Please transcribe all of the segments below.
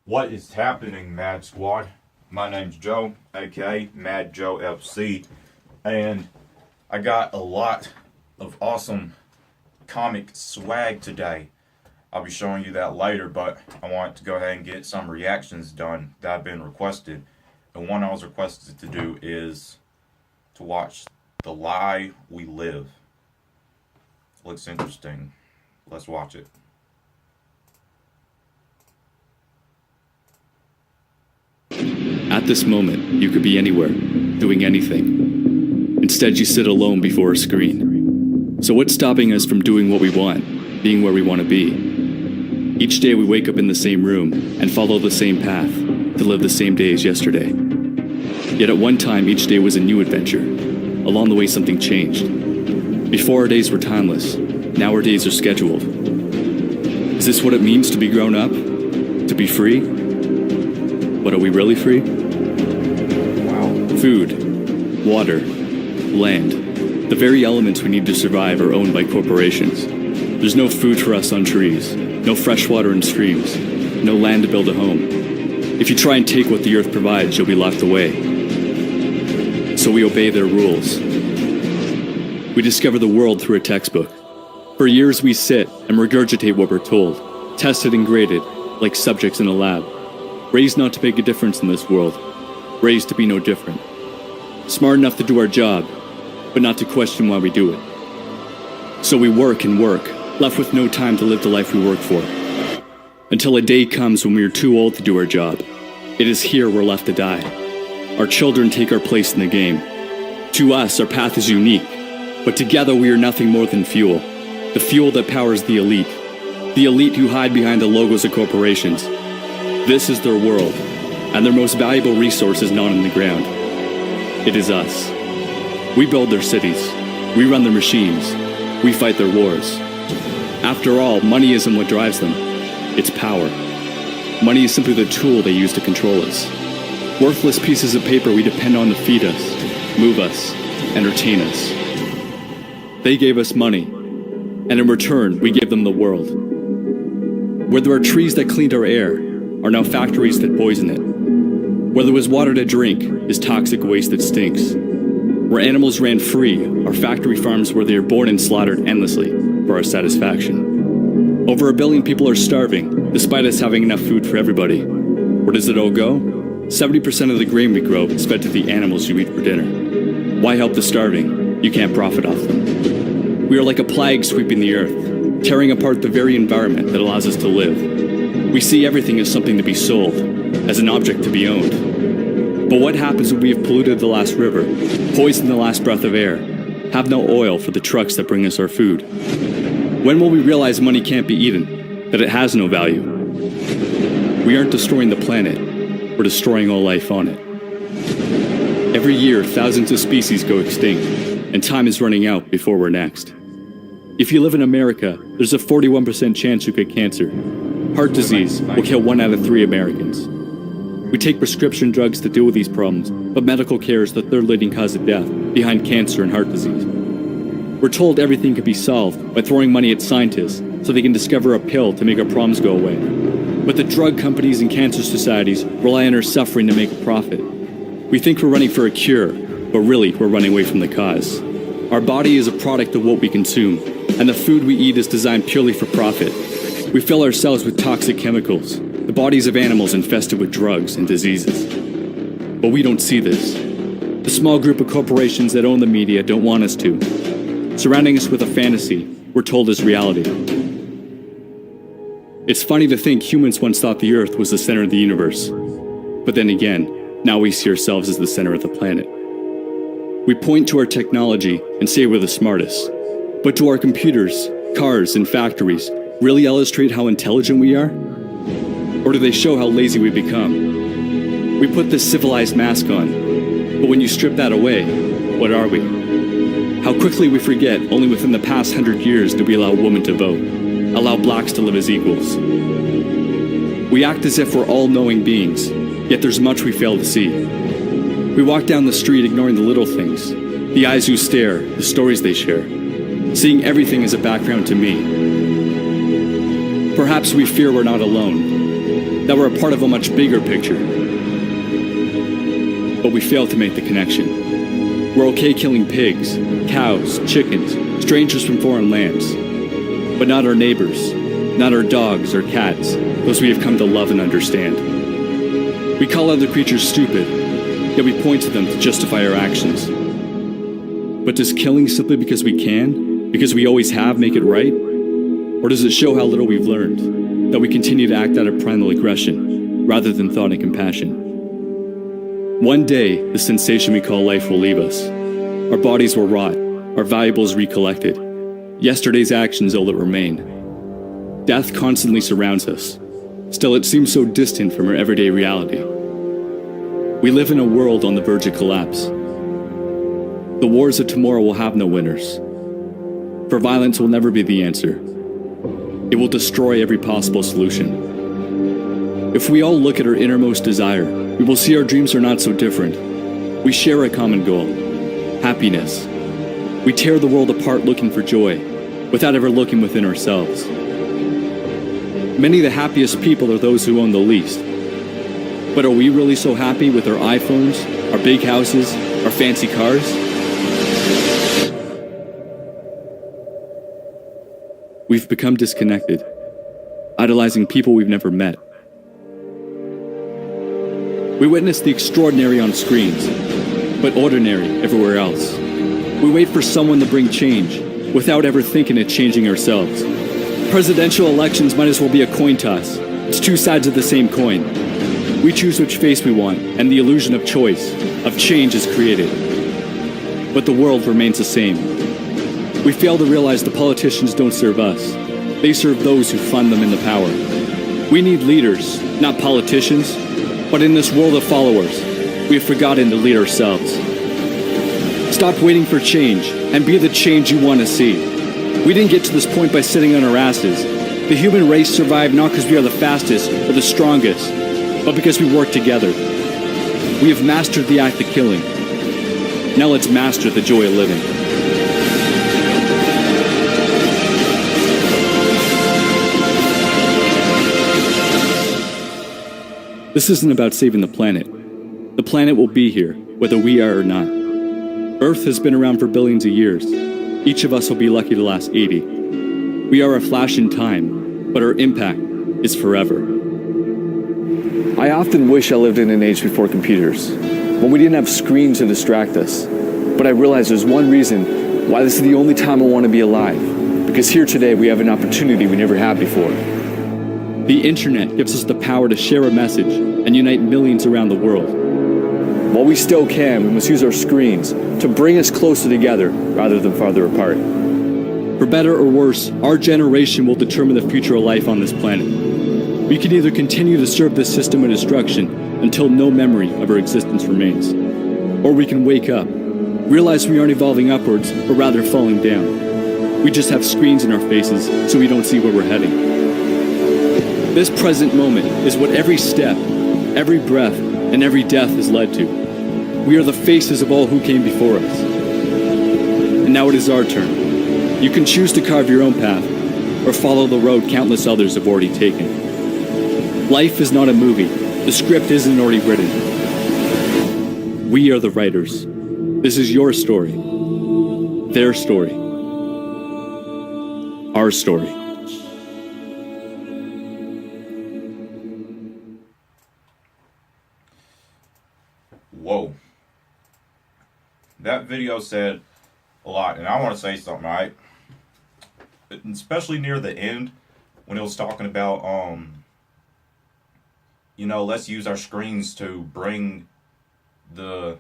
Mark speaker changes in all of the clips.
Speaker 1: What is happening, Mad Squad? My name's Joe, aka Mad Joe FC, and I got a lot of awesome comic swag today. I'll be showing you that later, but I want to go ahead and get some reactions done that have been requested. And one I was requested to do is to watch The Lie We Live. Looks interesting. Let's watch it.
Speaker 2: At this moment, you could be anywhere, doing anything. Instead, you sit alone before a screen. So what's stopping us from doing what we want, being where we want to be? Each day we wake up in the same room and follow the same path to live the same day as yesterday. Yet at one time, each day was a new adventure. Along the way, something changed. Before, our days were timeless. Now our days are scheduled. Is this what it means to be grown up? To be free? But are we really free?
Speaker 1: Wow.
Speaker 2: Food, water, land, the very elements we need to survive are owned by corporations. There's no food for us on trees, no fresh water in streams, no land to build a home. If you try and take what the earth provides, you'll be locked away. So we obey their rules. We discover the world through a textbook. For years we sit and regurgitate what we're told, tested and graded like subjects in a lab. Raised not to make a difference in this world, raised to be no different. Smart enough to do our job, but not to question why we do it. So we work and work, left with no time to live the life we work for. Until a day comes when we are too old to do our job. It is here we're left to die. Our children take our place in the game. To us, our path is unique, but together we are nothing more than fuel. The fuel that powers the elite who hide behind the logos of corporations. This is their world, and their most valuable resource is not in the ground. It is us. We build their cities. We run their machines. We fight their wars. After all, money isn't what drives them. It's power. Money is simply the tool they use to control us. Worthless pieces of paper we depend on to feed us, move us, entertain us. They gave us money, and in return, we gave them the world. Where there are trees that cleaned our air, are now factories that poison it. Where there was water to drink is toxic waste that stinks. Where animals ran free are factory farms where they are born and slaughtered endlessly for our satisfaction. Over 1 billion people are starving, despite us having enough food for everybody. Where does it all go? 70% of the grain we grow is fed to the animals you eat for dinner. Why help the starving? You can't profit off them. We are like a plague sweeping the earth, tearing apart the very environment that allows us to live. We see everything as something to be sold, as an object to be owned. But what happens when we have polluted the last river, poisoned the last breath of air, have no oil for the trucks that bring us our food? When will we realize money can't be eaten, that it has no value? We aren't destroying the planet, we're destroying all life on it. Every year, thousands of species go extinct, and time is running out before we're next. If you live in America, there's a 41% chance you get cancer. Heart disease will kill 1 out of 3 Americans. We take prescription drugs to deal with these problems, but medical care is the third leading cause of death, behind cancer and heart disease. We're told everything can be solved by throwing money at scientists so they can discover a pill to make our problems go away. But the drug companies and cancer societies rely on our suffering to make a profit. We think we're running for a cure, but really we're running away from the cause. Our body is a product of what we consume, and the food we eat is designed purely for profit. We fill ourselves with toxic chemicals, the bodies of animals infested with drugs and diseases. But we don't see this. The small group of corporations that own the media don't want us to. Surrounding us with a fantasy we're told is reality. It's funny to think humans once thought the Earth was the center of the universe. But then again, now we see ourselves as the center of the planet. We point to our technology and say we're the smartest. But do our computers, cars, and factories really illustrate how intelligent we are? Or do they show how lazy we become? We put this civilized mask on, but when you strip that away, what are we? How quickly we forget only within the past 100 years did we allow women to vote, allow blacks to live as equals. We act as if we're all-knowing beings, yet there's much we fail to see. We walk down the street ignoring the little things, the eyes who stare, the stories they share, seeing everything as a background to me. Perhaps we fear we're not alone. that we're a part of a much bigger picture. But we fail to make the connection. We're okay killing pigs, cows, chickens, strangers from foreign lands, but not our neighbors, not our dogs or cats, those we have come to love and understand. We call other creatures stupid, yet we point to them to justify our actions. But does killing simply because we can, because we always have, make it right? Or does it show how little we've learned, that we continue to act out of primal aggression, rather than thought and compassion? One day, the sensation we call life will leave us. Our bodies will rot, our valuables recollected. Yesterday's actions all that remain. Death constantly surrounds us. Still, it seems so distant from our everyday reality. We live in a world on the verge of collapse. The wars of tomorrow will have no winners. For violence will never be the answer. It will destroy every possible solution. If we all look at our innermost desire, we will see our dreams are not so different. We share a common goal: happiness. We tear the world apart looking for joy, without ever looking within ourselves. Many of the happiest people are those who own the least. But are we really so happy with our iPhones, our big houses, our fancy cars? We've become disconnected, idolizing people we've never met. We witness the extraordinary on screens, but ordinary everywhere else. We wait for someone to bring change, without ever thinking of changing ourselves. Presidential elections might as well be a coin toss. It's two sides of the same coin. We choose which face we want, and the illusion of choice, of change is created. But the world remains the same. We fail to realize the politicians don't serve us. They serve those who fund them into power. We need leaders, not politicians. But in this world of followers, we have forgotten to lead ourselves. Stop waiting for change, and be the change you want to see. We didn't get to this point by sitting on our asses. The human race survived not because we are the fastest or the strongest, but because we work together. We have mastered the act of killing. Now let's master the joy of living. This isn't about saving the planet. The planet will be here, whether we are or not. Earth has been around for billions of years. Each of us will be lucky to last 80. We are a flash in time, but our impact is forever. I often wish I lived in an age before computers, when we didn't have screens to distract us. But I realize there's one reason why this is the only time I want to be alive. Because here today we have an opportunity we never had before. The internet gives us the power to share a message and unite millions around the world. While we still can, we must use our screens to bring us closer together rather than farther apart. For better or worse, our generation will determine the future of life on this planet. We can either continue to serve this system of destruction until no memory of our existence remains, or we can wake up, realize we aren't evolving upwards, but rather falling down. We just have screens in our faces so we don't see where we're heading. This present moment is what every step, every breath, and every death has led to. We are the faces of all who came before us. And now it is our turn. You can choose to carve your own path, or follow the road countless others have already taken. Life is not a movie. The script isn't already written. We are the writers. This is your story. Their story. Our story.
Speaker 1: Whoa. That video said a lot, and I want to say something, right? Especially near the end, when it was talking about, let's use our screens to bring the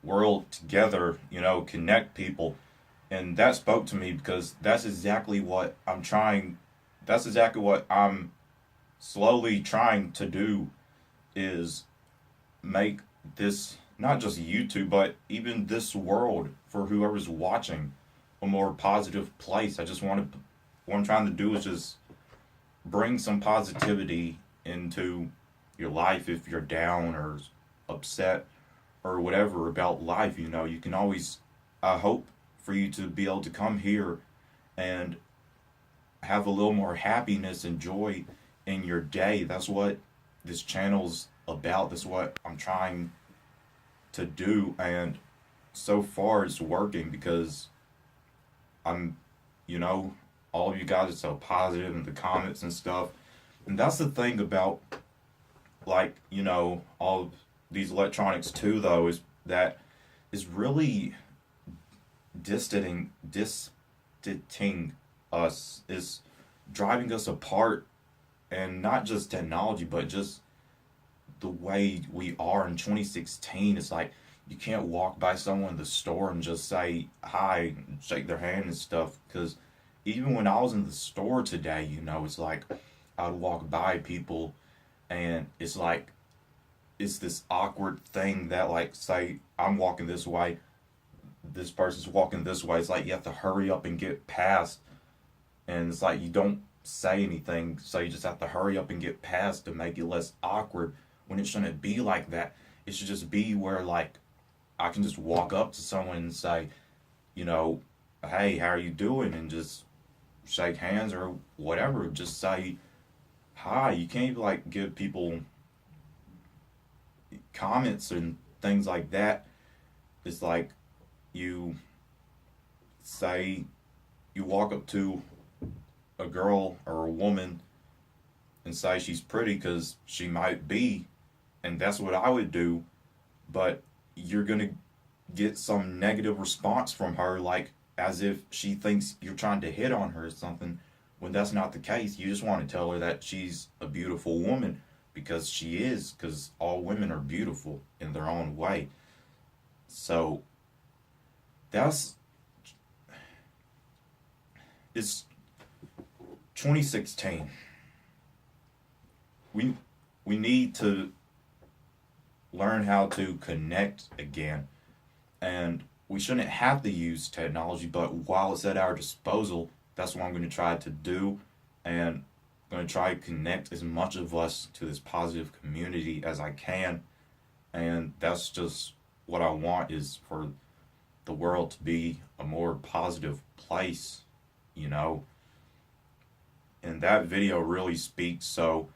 Speaker 1: world together, connect people. And that spoke to me because that's exactly what I'm slowly trying to do, is make this, not just YouTube, but even this world, for whoever's watching, a more positive place. What I'm trying to do is just bring some positivity into your life. If you're down or upset or whatever about life, you can always, I hope for you to be able to come here and have a little more happiness and joy in your day. That's what this channel's about. This is what I'm trying to do, and so far it's working because I'm, you know, all of you guys are so positive in the comments and stuff. And that's the thing about, like, you know, all of these electronics too, though, is that is really distancing us, is driving us apart, and not just technology, but just the way we are in 2016. It's like you can't walk by someone in the store and just say hi and shake their hand and stuff, because even when I was in the store today, you know, it's like I would walk by people and it's like it's this awkward thing that, like, say I'm walking this way, this person's walking this way, it's like you have to hurry up and get past, and it's like you don't say anything, so you just have to hurry up and get past to make it less awkward, when it shouldn't be like that. It should just be where, like, I can just walk up to someone and say, you know, hey, how are you doing, and just shake hands or whatever, just say hi. You can't, like, give people comments and things like that. It's like you say, you walk up to a girl or a woman and say she's pretty, because she might be, and that's what I would do, but you're gonna get some negative response from her, like as if she thinks you're trying to hit on her or something, when that's not the case. You just want to tell her that she's a beautiful woman, because she is, because all women are beautiful in their own way. So that's, it's 2016. We need to learn how to connect again, and we shouldn't have to use technology, but while it's at our disposal, that's what I'm going to try to do, and I'm going to try to connect as much of us to this positive community as I can. And that's just what I want, is for the world to be a more positive place, you know. And that video really speaks. So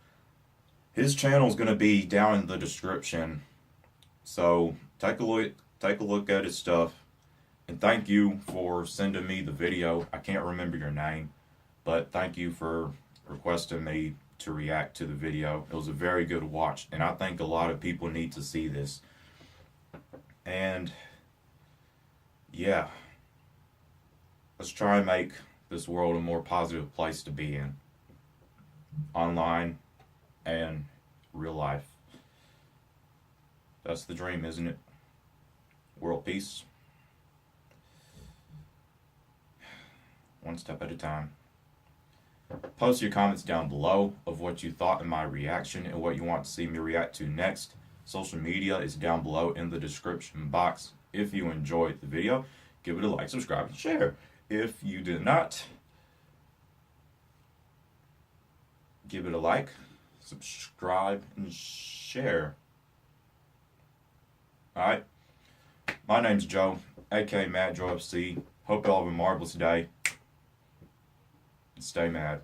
Speaker 1: his channel is going to be down in the description, so take a look at his stuff. And thank you for sending me the video. I can't remember your name, but thank you for requesting me to react to the video. It was a very good watch, and I think a lot of people need to see this. And yeah, let's try and make this world a more positive place to be in, online and real life. That's the dream, isn't it? World peace. One step at a time. Post your comments down below of what you thought in my reaction and what you want to see me react to next. Social media is down below in the description box. If you enjoyed the video, give it a like, subscribe, and share. If you did not, give it a like, subscribe, and share. Alright, my name's Joe, aka Mad Joe FC. Hope y'all have a marvelous day. Stay mad.